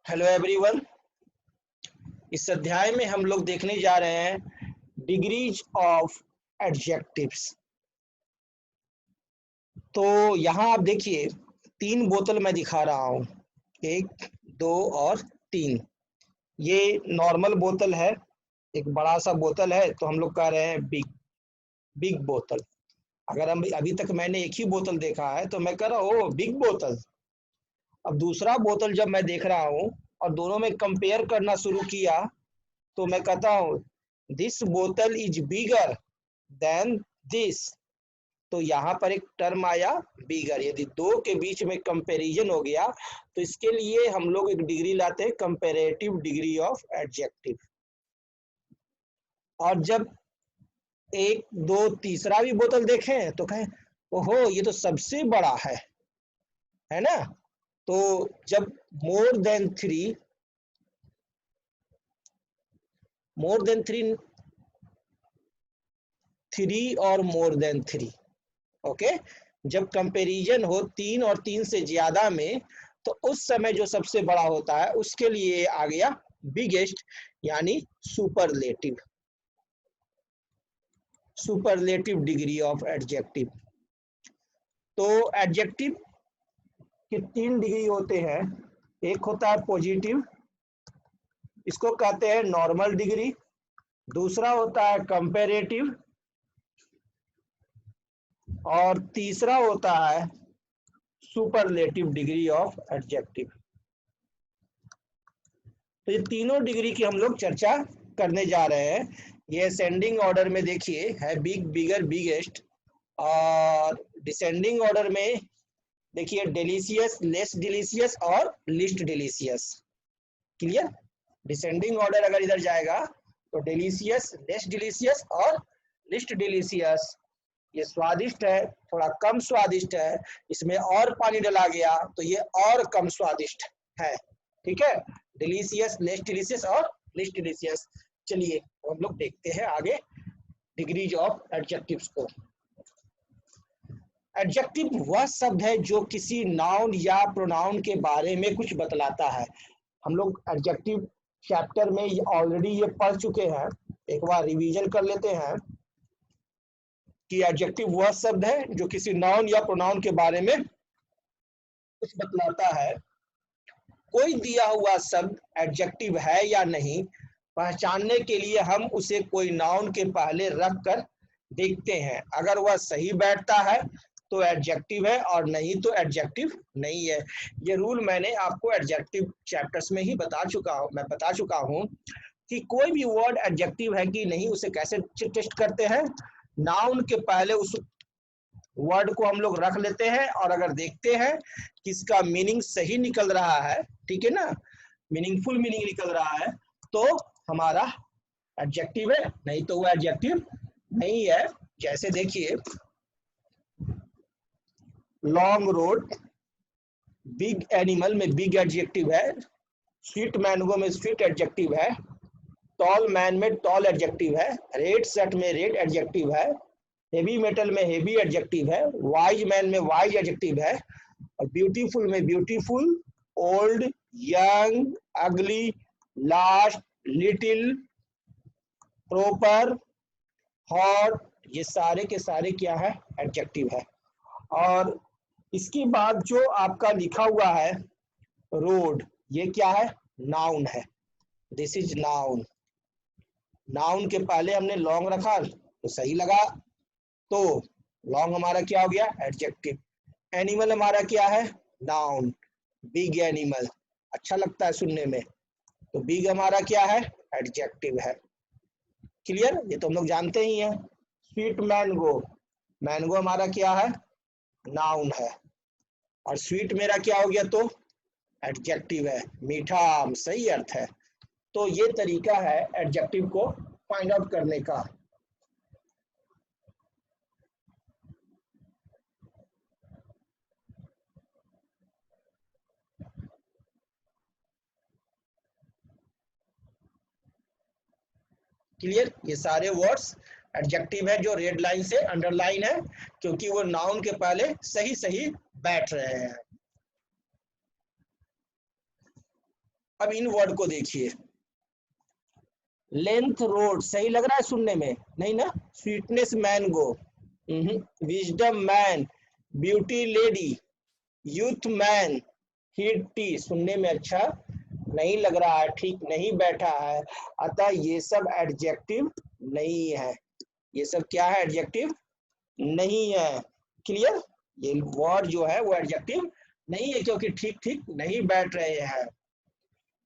Hello everyone. इस अध्याय में हम लोग देखने जा रहे हैं डिग्रीज ऑफ एडजेक्टिव्स। तो यहाँ आप देखिए, 3 बोतल मैं दिखा रहा हूँ, 1, 2 और 3। ये नॉर्मल बोतल है, एक बड़ा सा बोतल है, तो हम लोग कह रहे हैं बिग बिग बोतल। अगर हम अभी तक मैंने एक ही बोतल देखा है तो मैं कह रहा हूँ बिग बोतल। अब दूसरा बोतल जब मैं देख रहा हूँ और दोनों में कंपेयर करना शुरू किया तो मैं कहता हूँ दिस बोतल इज बिगर देन दिस। तो यहाँ पर एक टर्म आया बिगर। यदि दो के बीच में कंपैरिजन हो गया तो इसके लिए हम लोग एक डिग्री लाते हैं, कंपैरेटिव डिग्री ऑफ एडजेक्टिव। और जब 1, 2, तीसरा भी बोतल देखें तो कहें ओहो ये तो सबसे बड़ा है ना। तो जब मोर देन थ्री, थ्री और मोर देन थ्री, ओके। जब कंपैरिजन हो 3 और 3 से ज्यादा में तो उस समय जो सबसे बड़ा होता है उसके लिए आ गया बिगेस्ट, यानी superlative. Superlative degree of adjective. तो एडजेक्टिव के 3 डिग्री होते हैं। एक होता है पॉजिटिव, इसको कहते हैं नॉर्मल डिग्री। दूसरा होता है कंपैरेटिव और तीसरा होता है सुपरलेटिव डिग्री ऑफ एडजेक्टिव। तो ये तीनों डिग्री की हम लोग चर्चा करने जा रहे हैं। ये असेंडिंग ऑर्डर में देखिए है बिग, बिगर, बिगेस्ट। और डिसेंडिंग ऑर्डर में देखिए डिलीशियस, लेस डिलीशियस और list delicious. Clear. Descending order अगर इधर जाएगा तो डिलीशियस, लेस डिलीशियस और लिस्ट डिलीशियस। ये स्वादिष्ट है, थोड़ा कम स्वादिष्ट है, इसमें और पानी डाला गया तो ये और कम स्वादिष्ट है। ठीक है, डिलीशियस, लेस डिलीशियस और लिस्ट डिलीशियस। चलिए हम लोग देखते हैं आगे डिग्रीज ऑफ एडजेक्टिव्स को। एडजेक्टिव वह शब्द है जो किसी नाउन या प्रोनाउन के बारे में कुछ बतलाता है। हम लोग एडजेक्टिव चैप्टर में ऑलरेडी ये पढ़ चुके हैं, एक बार रिवीजन कर लेते हैं कि एडजेक्टिव वह शब्द है जो किसी नाउन या प्रोनाउन के बारे में कुछ बतलाता है। कोई दिया हुआ शब्द एडजेक्टिव है या नहीं पहचानने के लिए हम उसे कोई नाउन के पहले रख कर देखते हैं। अगर वह सही बैठता है तो एडजेक्टिव है और नहीं तो एडजेक्टिव नहीं है। ये रूल मैंने आपको एडजेक्टिव चैप्टर्स में ही बता चुका हूँ कि कोई भी वर्ड एडजेक्टिव है कि नहीं उसे कैसे टेस्ट करते हैं। नाउन के पहले उस वर्ड को हम लोग रख लेते हैं और अगर देखते हैं कि इसका मीनिंग सही निकल रहा है, ठीक है ना, मीनिंगफुल मीनिंग निकल रहा है, तो हमारा एडजेक्टिव है, नहीं तो वो एडजेक्टिव नहीं है। जैसे देखिए लॉन्ग रोड, बिग एनिमल में बिग एडजेक्टिव है, स्वीट मैंगो में स्वीट एडजेक्टिव है, टॉल मैन में टॉल एडजेक्टिव है, रेड शर्ट में रेड एडजेक्टिव है, हेवी मेटल में हेवी एडजेक्टिव है, वाइज मैन में वाइज एडजेक्टिव है, और ब्यूटीफुल में ब्यूटीफुल, ओल्ड, यंग, अगली, लास्ट, लिटिल, प्रॉपर, हॉट, ये सारे के सारे क्या है एडजेक्टिव है। और इसके बाद जो आपका लिखा हुआ है रोड, ये क्या है नाउन है, दिस इज नाउन। नाउन के पहले हमने लॉन्ग रखा तो सही लगा, तो लॉन्ग हमारा क्या हो गया एडजेक्टिव। एनिमल हमारा क्या है नाउन, बिग एनिमल, अच्छा लगता है सुनने में, तो बिग हमारा क्या है एडजेक्टिव है। क्लियर, ये तो हम लोग जानते ही हैं। स्वीट मैंगो, मैंगो हमारा क्या है नाउन है, और स्वीट मेरा क्या हो गया तो एडजेक्टिव है, मीठा आम, सही अर्थ है। तो ये तरीका है एडजेक्टिव को फाइंड आउट करने का। क्लियर, ये सारे वर्ड्स एडजेक्टिव है जो रेड लाइन से अंडरलाइन है, क्योंकि वो नाउन के पहले सही सही बैठ रहे हैं। अब इन वर्ड को देखिए, लेंथ रोड सही लग रहा है सुनने में? नहीं ना। Sweetness mango, wisdom man, beauty lady, youth man, heat T, सुनने में अच्छा नहीं लग रहा है, ठीक नहीं बैठा है, अतः ये सब एडजेक्टिव नहीं है। ये सब क्या है? एडजेक्टिव नहीं है। क्लियर? ये वर्ड जो है वो एडजेक्टिव नहीं है, क्योंकि ठीक ठीक नहीं बैठ रहे हैं।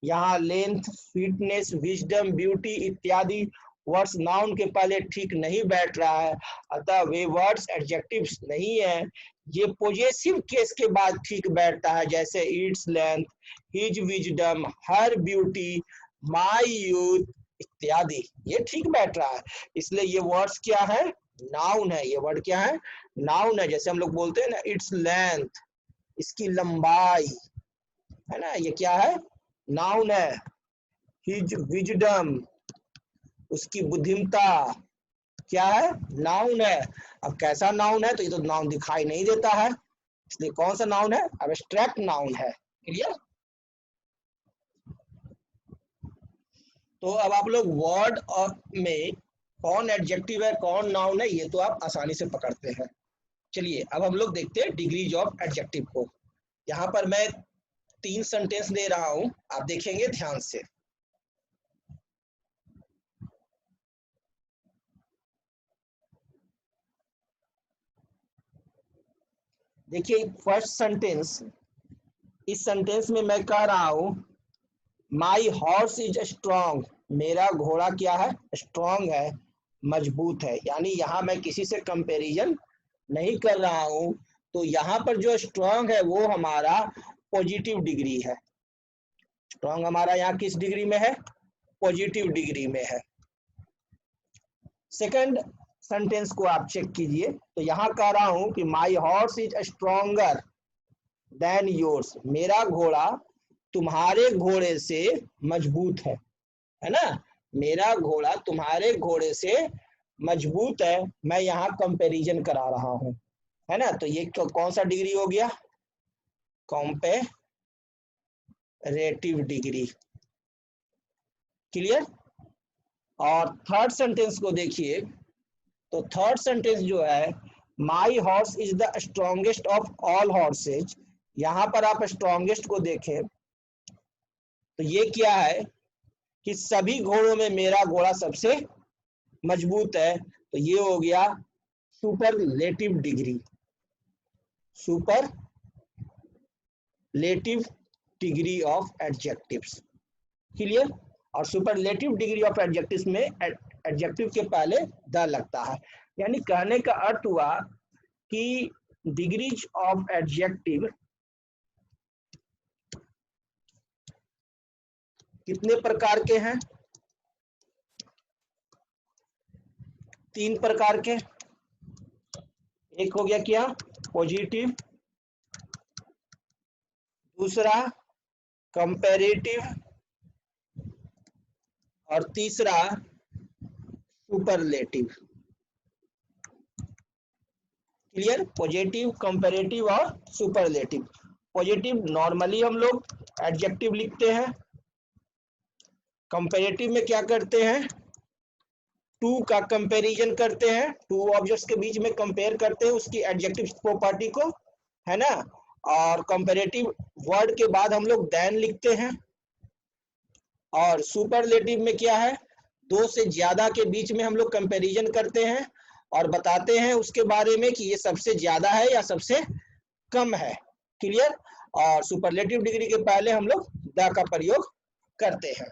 यहाँ लेंथ, स्वीटनेस, विजडम, ब्यूटी इत्यादि वर्ड्स नाउन के पहले ठीक नहीं बैठ रहा है, अतः वे वर्ड्स एडजेक्टिव्स नहीं है। ये पॉजेसिव केस के बाद ठीक बैठता है, जैसे its length, his wisdom, her beauty, my youth इत्यादि, ये ठीक बैठ रहा है। इसलिए ये वर्ड्स क्या है? नाउन है। ये वर्ड क्या है? नाउन है। जैसे हम लोग बोलते हैं ना, इट्स लेंथ, इसकी लंबाई, है ना, ये क्या है? नाउन है। हिज विजडम, उसकी बुद्धिमता, क्या है? नाउन है। अब कैसा नाउन है? तो ये तो नाउन दिखाई नहीं देता है, इसलिए कौन सा नाउन है? एब्स्ट्रैक्ट नाउन है। क्लियर? तो अब आप लोग वर्ड और में कौन एडजेक्टिव है कौन नाउन है, ये तो आप आसानी से पकड़ते हैं। चलिए अब हम लोग देखते हैं डिग्रीज ऑफ एडजेक्टिव को। यहाँ पर मैं 3 सेंटेंस दे रहा हूं, आप देखेंगे ध्यान से। देखिए फर्स्ट सेंटेंस, इस सेंटेंस में मैं कह रहा हूं माई हॉर्स इज स्ट्रॉन्ग, मेरा घोड़ा क्या है? स्ट्रॉन्ग है, मजबूत है। यानी यहाँ मैं किसी से कंपैरिजन नहीं कर रहा हूं, तो यहाँ पर जो स्ट्रॉन्ग है वो हमारा पॉजिटिव डिग्री है। स्ट्रॉन्ग हमारा यहाँ किस डिग्री में है? पॉजिटिव डिग्री में है। सेकंड सेंटेंस को आप चेक कीजिए, तो यहाँ कह रहा हूं कि my horse is stronger than yours, मेरा घोड़ा तुम्हारे घोड़े से मजबूत है ना? मेरा घोड़ा तुम्हारे घोड़े से मजबूत है, मैं यहाँ कंपैरिजन करा रहा हूं, है ना? तो ये कौन सा डिग्री हो गया? Comparative degree. क्लियर? और थर्ड सेंटेंस को देखिए, तो थर्ड सेंटेंस जो है my horse is the strongest of all horses, यहां पर आप स्ट्रॉन्गेस्ट को देखें तो ये क्या है कि सभी घोड़ों में मेरा घोड़ा सबसे मजबूत है, तो ये हो गया superlative degree. Superlative degree of adjectives. Clear? और सुपरलेटिव डिग्री ऑफ एडजेक्टिव्स में एडजेक्टिव के पहले द लगता है। यानी कहने का अर्थ हुआ कि डिग्रीज ऑफ एडजेक्टिव कितने प्रकार के हैं? 3 प्रकार के। एक हो गया क्या? पॉजिटिव, दूसरा कंपैरेटिव, और तीसरा सुपरलेटिव। क्लियर? पॉजिटिव, कंपैरेटिव और सुपरलेटिव। पॉजिटिव नॉर्मली हम लोग एडजेक्टिव लिखते हैं, कंपैरेटिव में क्या करते हैं? टू का कंपैरिजन करते हैं, टू ऑब्जेक्ट्स के बीच में कंपेयर करते हैं उसकी एडजेक्टिव प्रॉपर्टी को, है ना? और कंपैरेटिव वर्ड के बाद हम लोग देन लिखते हैं। और सुपरलेटिव में क्या है? 2 से ज्यादा के बीच में हम लोग कंपैरिजन करते हैं और बताते हैं उसके बारे में कि ये सबसे ज्यादा है या सबसे कम है। क्लियर? और सुपरलेटिव डिग्री के पहले हम लोग द का प्रयोग करते हैं।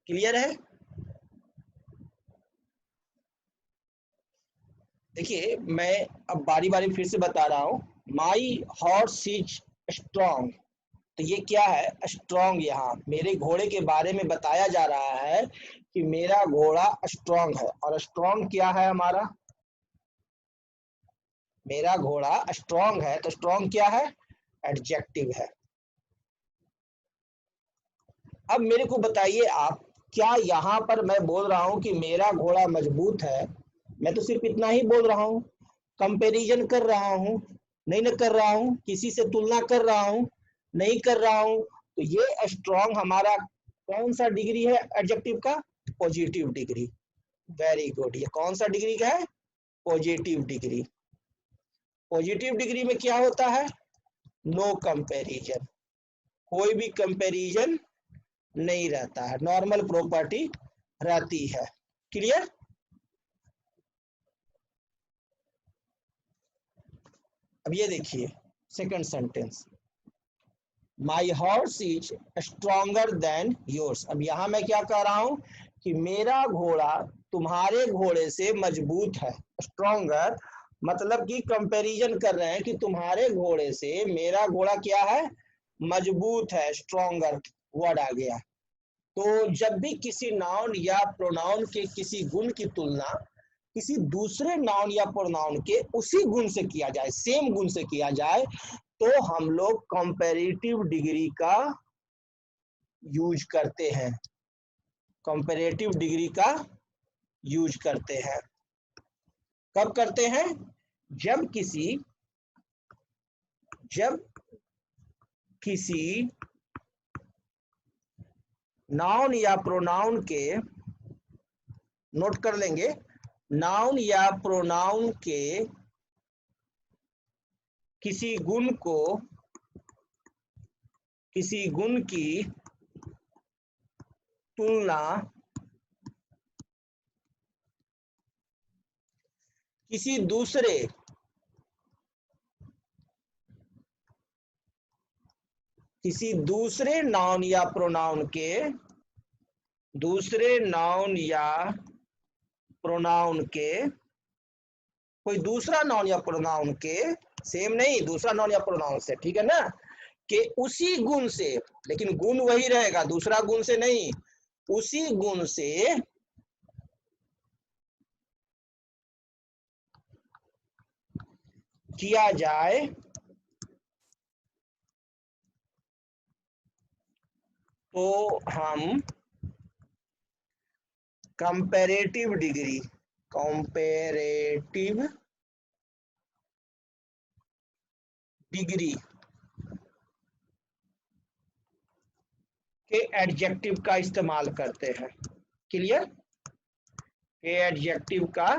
क्लियर है? देखिए मैं अब बारी बारी फिर से बता रहा हूं, माई हॉर्स इज स्ट्रॉन्ग, तो ये क्या है? स्ट्रॉन्ग। यहाँ मेरे घोड़े के बारे में बताया जा रहा है कि मेरा घोड़ा स्ट्रॉन्ग है। और स्ट्रॉन्ग क्या है हमारा? मेरा घोड़ा स्ट्रॉन्ग है, तो स्ट्रॉन्ग क्या है? एडजेक्टिव है। अब मेरे को बताइए आप, क्या यहाँ पर मैं बोल रहा हूं कि मेरा घोड़ा मजबूत है? मैं तो सिर्फ इतना ही बोल रहा हूं, कंपैरिजन कर रहा हूं, नहीं ना कर रहा हूं, किसी से तुलना कर रहा हूं, नहीं कर रहा हूं, तो ये स्ट्रॉन्ग हमारा कौन सा डिग्री है एडजेक्टिव का? Positive degree. Very good. ये कौन सा डिग्री का है? Positive degree. पॉजिटिव डिग्री में क्या होता है? नो कंपैरिजन, कोई भी कंपैरिजन नहीं रहता है, नॉर्मल प्रॉपर्टी रहती है। क्लियर? अब ये देखिए second sentence, my horse is stronger than yours. अब यहां मैं क्या कह रहा हूं कि मेरा घोड़ा तुम्हारे घोड़े से मजबूत है। स्ट्रॉन्गर मतलब कि कंपैरिजन कर रहे हैं कि तुम्हारे घोड़े से मेरा घोड़ा क्या है? मजबूत है। स्ट्रॉन्गर वर्ड आ गया। तो जब भी किसी नाउन या प्रोनाउन के किसी गुण की तुलना किसी दूसरे नाउन या प्रोनाउन के उसी गुण से किया जाए, सेम गुण से किया जाए, तो हम लोग कंपैरेटिव डिग्री का यूज करते हैं। कंपैरेटिव डिग्री का यूज करते हैं। कब करते हैं? जब किसी नाउन या प्रोनाउन के, नोट कर लेंगे, नाउन या प्रोनाउन के किसी गुण की तुलना किसी दूसरे नाउन या प्रोनाउन के, कोई दूसरा नाउन या प्रोनाउन के, सेम नहीं, दूसरा नाउन या प्रोनाउन से, ठीक है ना, कि उसी गुण से, लेकिन गुण वही रहेगा, दूसरा गुण से नहीं, उसी गुण से किया जाए तो हम कंपैरेटिव डिग्री के एडजेक्टिव का इस्तेमाल करते हैं। क्लियर? के एडजेक्टिव का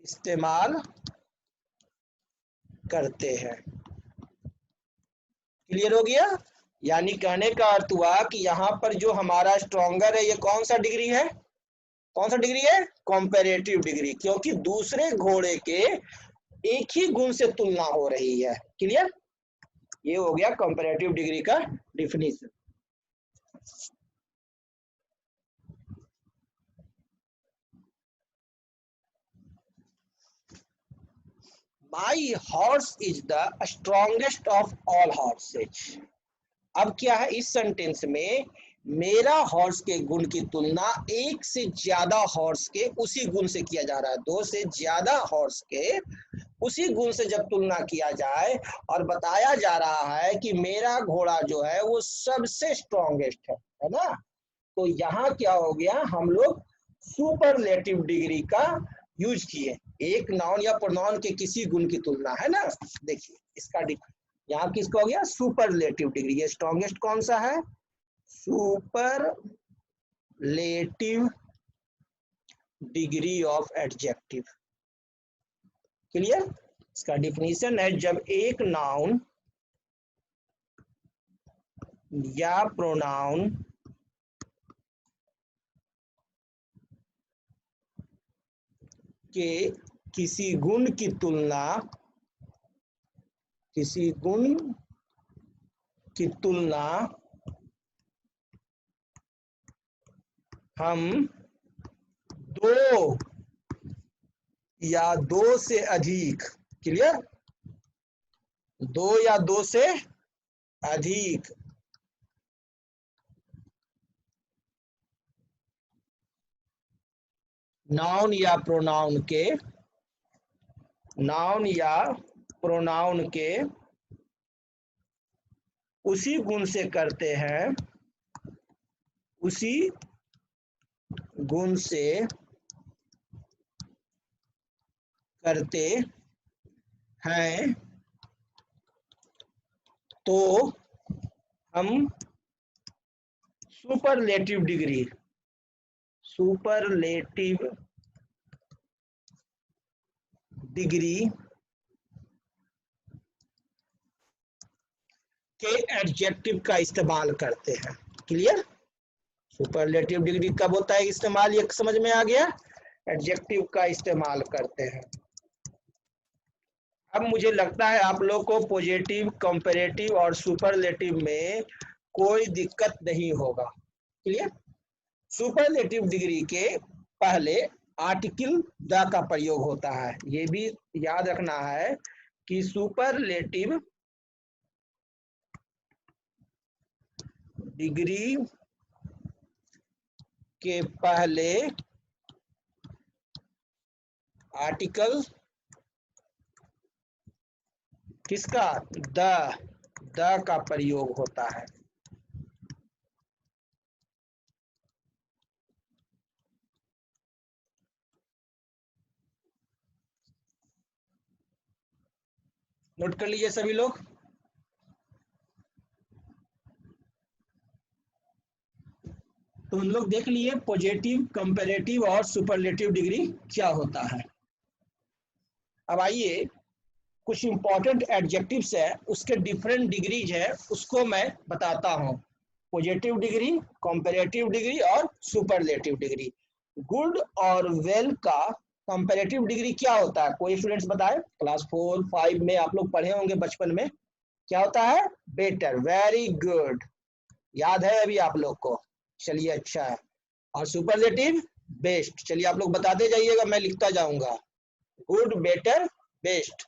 इस्तेमाल करते हैं। क्लियर हो गया? यानी कहने का अर्थ हुआ कि यहाँ पर जो हमारा स्ट्रॉन्गर है, ये कौन सा डिग्री है? कौन सा डिग्री है? कंपैरेटिव डिग्री, क्योंकि दूसरे घोड़े के एक ही गुण से तुलना हो रही है। क्लियर? ये हो गया कंपैरेटिव डिग्री का definition. My horse is the strongest of all horse's. अब क्या है इस सेंटेंस में? मेरा हॉर्स के गुण की तुलना एक से ज्यादा हॉर्स के उसी गुण से किया जा रहा है। दो से ज्यादा हॉर्स के उसी गुण से जब तुलना किया जाए और बताया जा रहा है कि मेरा घोड़ा जो है वो सबसे स्ट्रॉन्गेस्ट है ना, तो यहाँ क्या हो गया? हम लोग सुपरलेटिव डिग्री का यूज किए, एक नाउन या प्रोनाउन के किसी गुण की तुलना, है ना। देखिए इसका यहाँ किसका हो गया? Superlative degree. ये स्ट्रॉन्गेस्ट कौन सा है? Superlative degree of adjective. Clear? इसका डिफिनीशन है, जब एक नाउन या प्रोनाउन के किसी गुण की तुलना हम दो या दो से अधिक, क्लियर, दो या दो से अधिक नाउन या प्रोनाउन के उसी गुण से करते हैं, उसी गुण से करते हैं तो हम सुपरलेटिव डिग्री के एडजेक्टिव का इस्तेमाल करते हैं। क्लियर? सुपरलेटिव डिग्री कब होता है इस्तेमाल, ये समझ में आ गया। एडजेक्टिव का इस्तेमाल करते हैं। अब मुझे लगता है आप लोग को पॉजिटिव, कंपैरेटिव और सुपरलेटिव में कोई दिक्कत नहीं होगा। क्लियर? सुपरलेटिव डिग्री के पहले आर्टिकल द का प्रयोग होता है। ये भी याद रखना है कि सुपरलेटिव डिग्री के पहले आर्टिकल किसका, द का प्रयोग होता है। नोट कर लीजिए सभी लोग। तो हम लोग देख लिए पॉजिटिव, कंपैरेटिव और सुपरलेटिव डिग्री क्या होता है। अब आइए कुछ इंपॉर्टेंट एडजेक्टिव्स है, उसके डिफरेंट डिग्रीज है, उसको मैं बताता हूँ। पॉजिटिव डिग्री, कंपैरेटिव डिग्री और सुपरलेटिव डिग्री। गुड और वेल का कंपैरेटिव डिग्री क्या होता है, कोई स्टूडेंट्स बताए? क्लास 4, 5 में आप लोग पढ़े होंगे बचपन में। क्या होता है? बेटर, वेरी गुड, याद है अभी आप लोग को? चलिए अच्छा है। और सुपरलेटिव? बेस्ट। चलिए आप लोग बताते जाइएगा, मैं लिखता जाऊंगा। Good, better, best.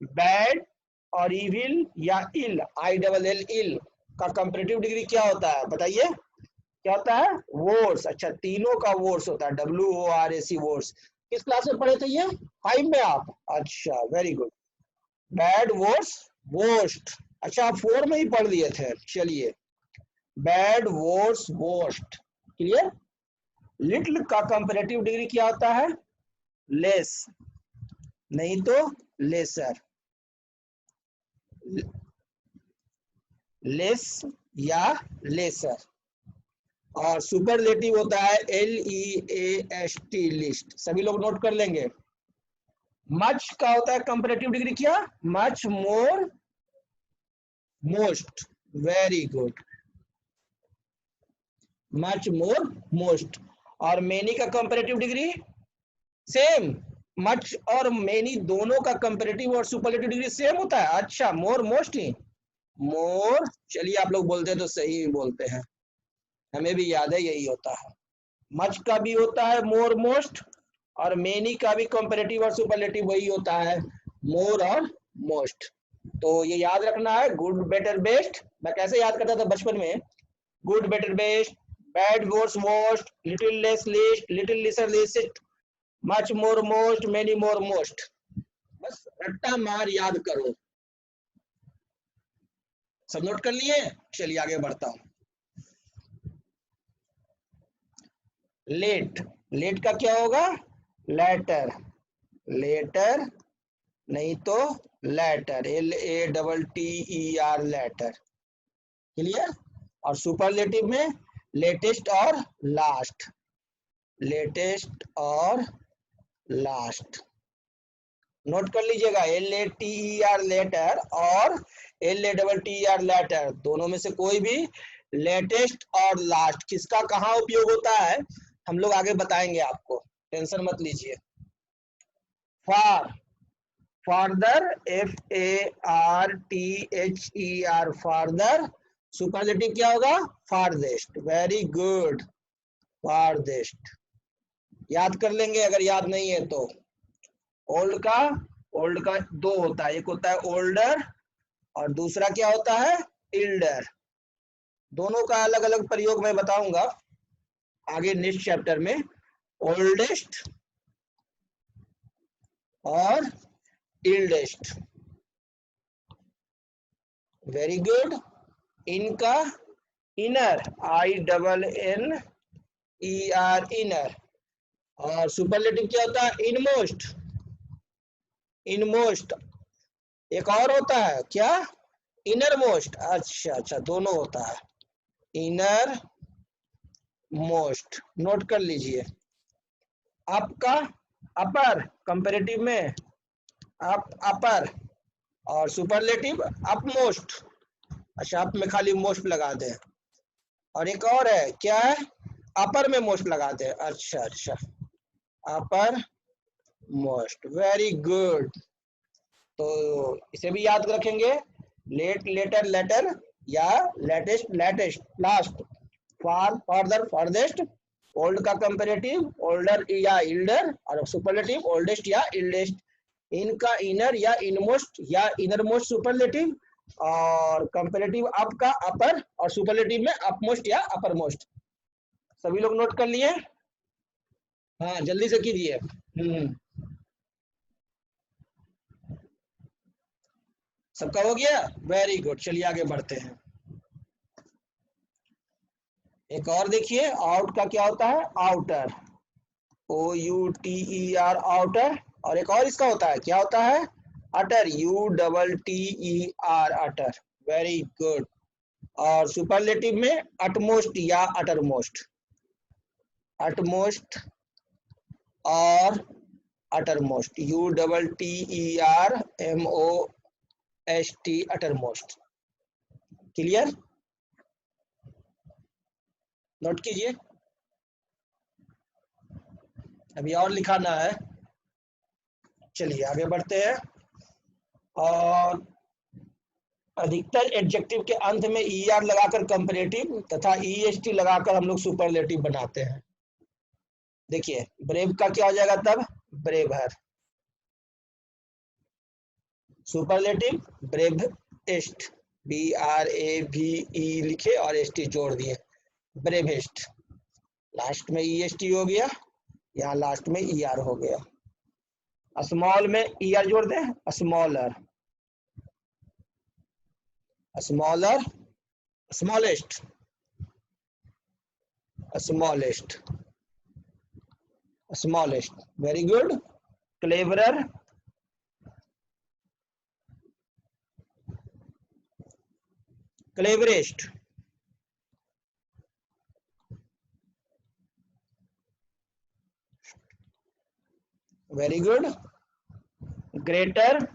बैड और इविल या इल, ILL इल का कंपैरेटिव डिग्री क्या होता है बताइए? क्या होता है? वोर्स। अच्छा, तीनों का वोर्स होता है, WORS वोर्स। किस क्लास में पढ़े थे ये? 5 में आप? अच्छा, very good. Bad, worse, worst. अच्छा, आप 4 में ही पढ़ लिए थे। चलिए, bad, worse, worst. Clear? Little का कंपैरेटिव डिग्री क्या होता है? लेस, नहीं तो लेसर। लेस या लेसर। और सुपरलेटिव होता है LEAST, लिस्ट। सभी लोग नोट कर लेंगे। मच का होता है कंपैरेटिव डिग्री क्या? Much, more, most. Very good, much, more, most. और मेनी का कंपैरेटिव डिग्री सेम। मच और मेनी दोनों का कंपैरेटिव और सुपरलेटिव डिग्री सेम होता है। अच्छा, मोर, मोस्ट ही? मोर। चलिए आप लोग बोलते हैं तो सही बोलते हैं, हमें भी याद है यही होता है। मच का भी होता है मोर, मोस्ट, और मेनी का भी कंपैरेटिव और सुपरलेटिव वही होता है, मोर और मोस्ट। तो ये याद रखना है, गुड, बेटर, बेस्ट। मैं कैसे याद करता था बचपन में? Good, better, best, bad, worse, most, little less, least, little lesser, least, much, more, most, many, more, most. बस रट्टा मार याद करो। सब नोट कर लिए? चलिए आगे बढ़ता हूं। लेट, लेट का क्या होगा? लेटर, लेटर, नहीं तो लेटर, LATTER, लेटर। क्लियर? और सुपरलेटिव में लेटेस्ट और लास्ट, लेटेस्ट और लास्ट। नोट कर लीजिएगा, LATER, लेटर, और LATTER, लेटर, दोनों में से कोई भी लेटेस्ट और लास्ट किसका कहाँ उपयोग होता है हम लोग आगे बताएंगे आपको, टेंशन मत लीजिए। फार, फार्दर, FARTHER, फार्दर। सुपरलेटिव क्या होगा? फारदेस्ट। Very good, farthest. याद कर लेंगे अगर याद नहीं है तो। ओल्ड का, ओल्ड का दो होता है, एक होता है ओल्डर और दूसरा क्या होता है? इल्डर। दोनों का अलग अलग प्रयोग मैं बताऊंगा आगे नेक्स्ट चैप्टर में। ओल्डेस्ट और इल्डेस्ट। Very good. इनका इनर, INNER, इनर। और सुपरलेटिव क्या होता है? इनमोस्ट, इनमोस्ट, एक और होता है क्या, इनर मोस्ट। अच्छा अच्छा, दोनों होता है, इनर मोस्ट, नोट कर लीजिए। आपका अपर, कंपैरेटिव में अप अपर, और सुपरलेटिव अप मोस्ट। अच्छा, अप में खाली मोस्ट लगा दें, और एक और है क्या है, अपर में मोस्ट लगा दें। अच्छा अच्छा, अपर मोस्ट, वेरी गुड। तो इसे भी याद रखेंगे, लेट लेटर लेटर, या लेटेस्ट लेटेस्ट, लास्ट, फार फर्दर फर्देस्ट, ओल्ड का कंपैरेटिव ओल्डर या इल्डर, और सुपरलेटिव ओल्डेस्ट या इल्डेस्ट। इनका इनर या इनमोस्ट या इनर मोस्ट सुपरलेटिव, और कंपैरेटिव अप का अपर, और सुपरलेटिव में अपमोस्ट या अपर मोस्ट। सभी लोग नोट कर लिए? हाँ जल्दी से कीजिए। सबका हो गया, वेरी गुड। चलिए आगे बढ़ते हैं। एक और देखिए, आउट का क्या होता है, आउटर, OUTER, आउटर। और एक और इसका होता है, क्या होता है, अटर, UTTER, अटर, वेरी गुड। और सुपरलेटिव में अटमोस्ट या अटरमोस्ट, अटमोस्ट और अटरमोस्ट, UTTERMOST, अटरमोस्ट। क्लियर, नोट कीजिए, अभी और लिखाना है। चलिए आगे बढ़ते हैं। और अधिकतर एडजेक्टिव के अंत में ER लगाकर कंपैरेटिव तथा EST लगाकर हम लोग सुपरलेटिव बनाते हैं। देखिए, ब्रेव का क्या हो जाएगा तब, ब्रेवर, सुपरलेटिव ब्रेवेस्ट, BRAVE लिखे और ST जोड़ दिए, ब्रेवेस्ट। लास्ट में EST हो गया, यहाँ लास्ट में ER हो गया। स्मॉल में ER जोड़ दें, smaller, smaller, smallest, smallest, smallest, very good. Cleverer, cleverest, very good. Greater,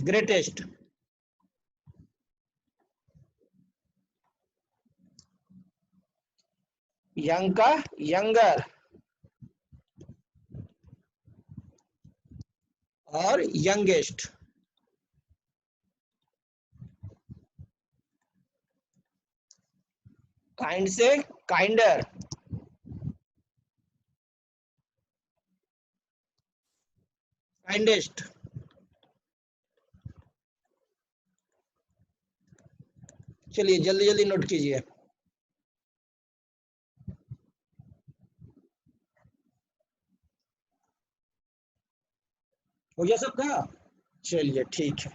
greatest, young का यंगर, और यंगेस्ट। काइंड से काइंडर, काइंडेस्ट। चलिए जल्दी जल्दी नोट कीजिए। हो गया सबका? चलिए ठीक है।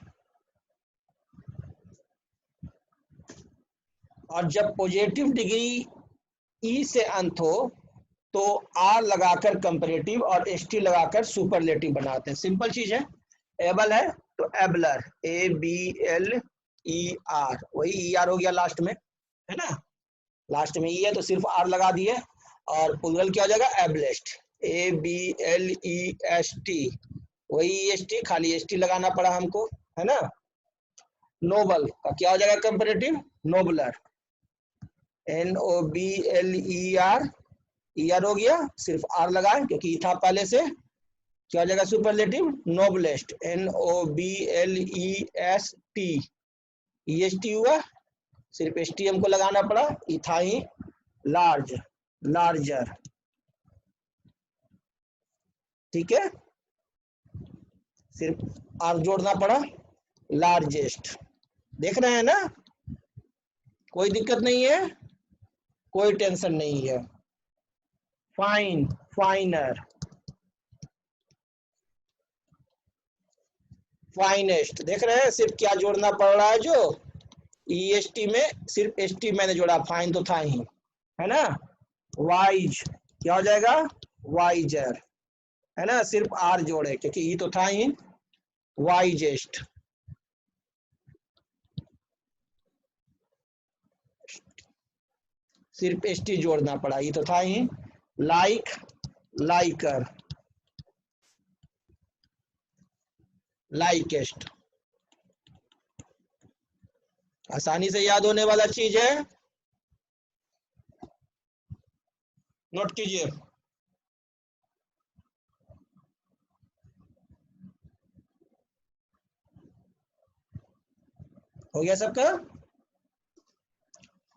और जब पॉजिटिव डिग्री ई से अंत हो तो आर लगाकर कंपैरेटिव और एसटी लगाकर सुपरलेटिव बनाते हैं। सिंपल चीज है। एबल है तो एबलर, ABLER, वही ER हो गया लास्ट में, है ना। लास्ट में ई है तो सिर्फ आर लगा दिए। और प्लूरल क्या हो जाएगा, एबलेस्ट, ABLEST, वही EST, खाली ST लगाना पड़ा हमको, है ना। नोबल का क्या हो जाएगा कंपैरेटिव, नोबलर, NOBLER, ER हो गया, सिर्फ R लगाएं क्योंकि था पहले से। क्या हो जाएगा सुपरलेटिव, नोबलेस्ट, NOBLEST, EST हुआ, सिर्फ ST हमको लगाना पड़ा, था ही। लार्ज, लार्जर, ठीक है, सिर्फ R जोड़ना पड़ा, लार्जेस्ट। देख रहे हैं ना, कोई दिक्कत नहीं है, कोई टेंशन नहीं है। Fine, फाइनर, finest. देख रहे हैं सिर्फ क्या जोड़ना पड़ रहा है, जो EST में सिर्फ ST मैंने जोड़ा, फाइन तो था ही, है ना। वाइज क्या हो जाएगा, वाइजर, है ना, सिर्फ आर जोड़े क्योंकि ई तो था ही, वाइजेस्ट, सिर्फ एस टी जोड़ना पड़ा, ये तो था ही। लाइक, लाइकर, लाइकेस्ट, आसानी से याद होने वाला चीज है, नोट कीजिए। हो गया सबका।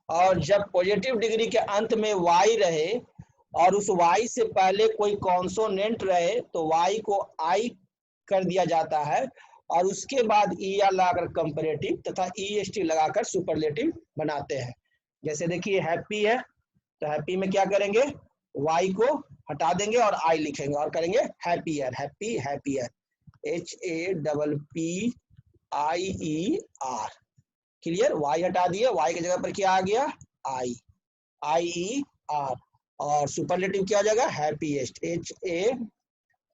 और जब पॉजिटिव डिग्री के अंत में y रहे और उस y से पहले कोई कॉन्सोनेंट रहे तो y को I कर दिया जाता है और उसके बाद ER लगाकर कंपैरेटिव तथा EST लगाकर सुपरलेटिव बनाते हैं। जैसे देखिए हैप्पी है तो हैप्पी में क्या करेंगे, y को हटा देंगे और I लिखेंगे और करेंगे happier, happy, happier, HAPPIER। Clear, y हटा दिए, y की जगह पर क्या आ गया, I, IER। और सुपरलेटिव क्या हो जाएगा, हैप्पीएस्ट,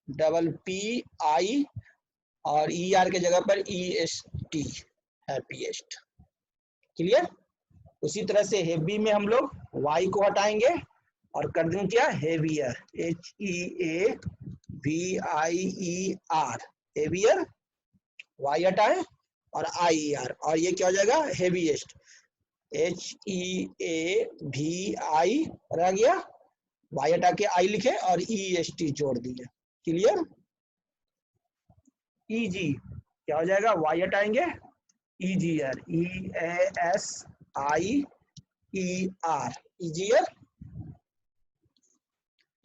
HAPPI और ER के जगह पर EST, हैप्पीएस्ट। क्लियर। उसी तरह से हेवी में हम लोग y को हटाएंगे और कर देंगे क्या, हेवियर, HEAVIER, हेवियर, y हटाए और IER, और ये क्या हो जाएगा, हेवीएस्ट, HEAVI रह गया, y हटा के I लिखे और EST जोड़ दिए। क्लियर। EG क्या हो जाएगा, y हटाएंगे, EGR, EASIER, EGR,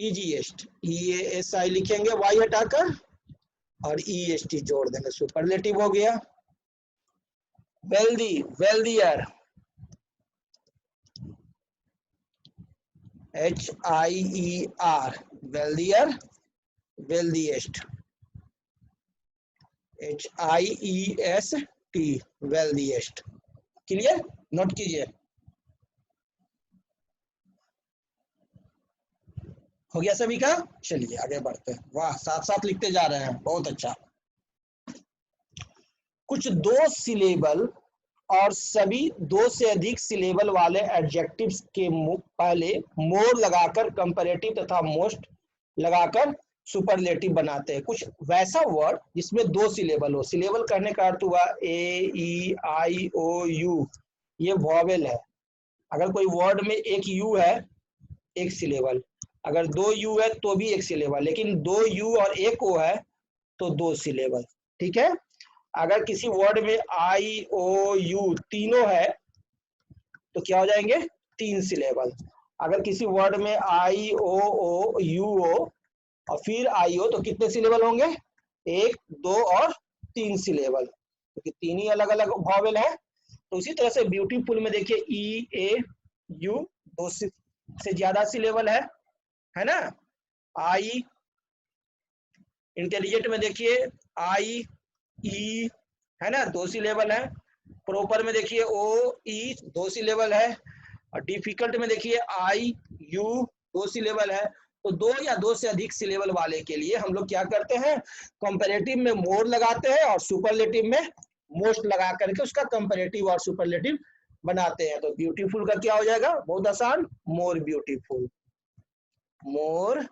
EGEST, EASI लिखेंगे y हटाकर और EST जोड़ देंगे, सुपरलेटिव हो गया। Wealthy, wealthier, HIER, wealthier, wealthiest, HIEST, wealthiest. Clear, note कीजिए। हो गया सभी का। चलिए आगे बढ़ते हैं। वाह, साथ साथ लिखते जा रहे हैं, बहुत अच्छा। कुछ दो सिलेबल और सभी दो से अधिक सिलेबल वाले एडजेक्टिव्स के पहले मोर लगाकर कंपैरेटिव तथा मोस्ट लगाकर सुपरलेटिव बनाते हैं। कुछ वैसा वर्ड जिसमें दो सिलेबल हो, सिलेबल कहने का अर्थ हुआ AEIOU, ये वॉवेल है। अगर कोई वर्ड में एक यू है एक सिलेबल, अगर दो यू है तो भी एक सिलेबल, लेकिन दो यू और एक ओ है तो दो सिलेबल। ठीक है। अगर किसी वर्ड में IOU तीनों है तो क्या हो जाएंगे, तीन सिलेबल। अगर किसी वर्ड में IOOUO और फिर IO तो कितने सिलेबल होंगे, एक, दो और तीन सिलेबल, क्योंकि तीन ही अलग अलग वॉवेल है। तो उसी तरह से ब्यूटीफुल में देखिए EAU दो से ज्यादा सिलेबल है ना। I, इंटेलिजेंट में देखिए IE, है ना, दो सिलेबल है। प्रॉपर में देखिए OE दो सिलेबल है। और डिफिकल्ट में देखिए IU दो सिलेबल है। तो दो या दो से अधिक सिलेबल वाले के लिए हम लोग क्या करते हैं, कंपैरेटिव में मोर लगाते हैं और सुपरलेटिव में मोस्ट लगा करके उसका कंपैरेटिव और सुपरलेटिव बनाते हैं। तो ब्यूटीफुल का क्या हो जाएगा, बहुत आसान, more beautiful, more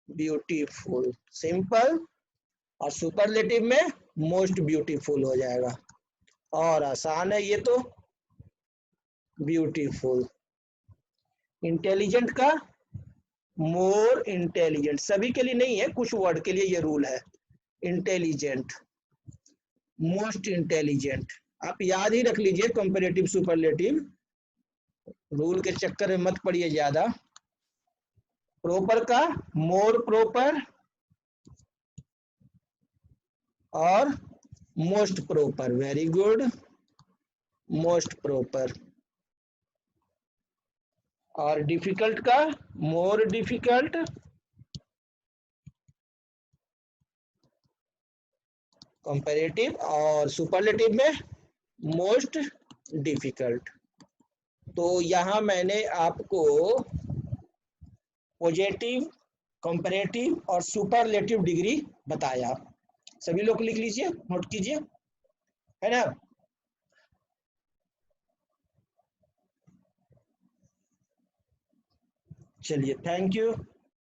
beautiful, simple. और सुपरलेटिव में मोस्ट ब्यूटीफुल हो जाएगा, और आसान है ये तो, ब्यूटीफुल। इंटेलिजेंट का मोर इंटेलिजेंट, सभी के लिए नहीं है, कुछ वर्ड के लिए ये रूल है। इंटेलिजेंट, मोस्ट इंटेलिजेंट, आप याद ही रख लीजिए, कंपैरेटिव सुपरलेटिव, रूल के चक्कर में मत पड़िए ज्यादा। प्रॉपर का मोर प्रॉपर और most proper, very good, most proper. और डिफिकल्ट का मोर डिफिकल्ट, कंपैरेटिव, और सुपरलेटिव में मोस्ट डिफिकल्ट। तो यहां मैंने आपको पॉजिटिव, कंपैरेटिव और सुपरलेटिव डिग्री बताया। सभी लोग लिख लीजिए, नोट कीजिए, है ना। चलिए, थैंक यू।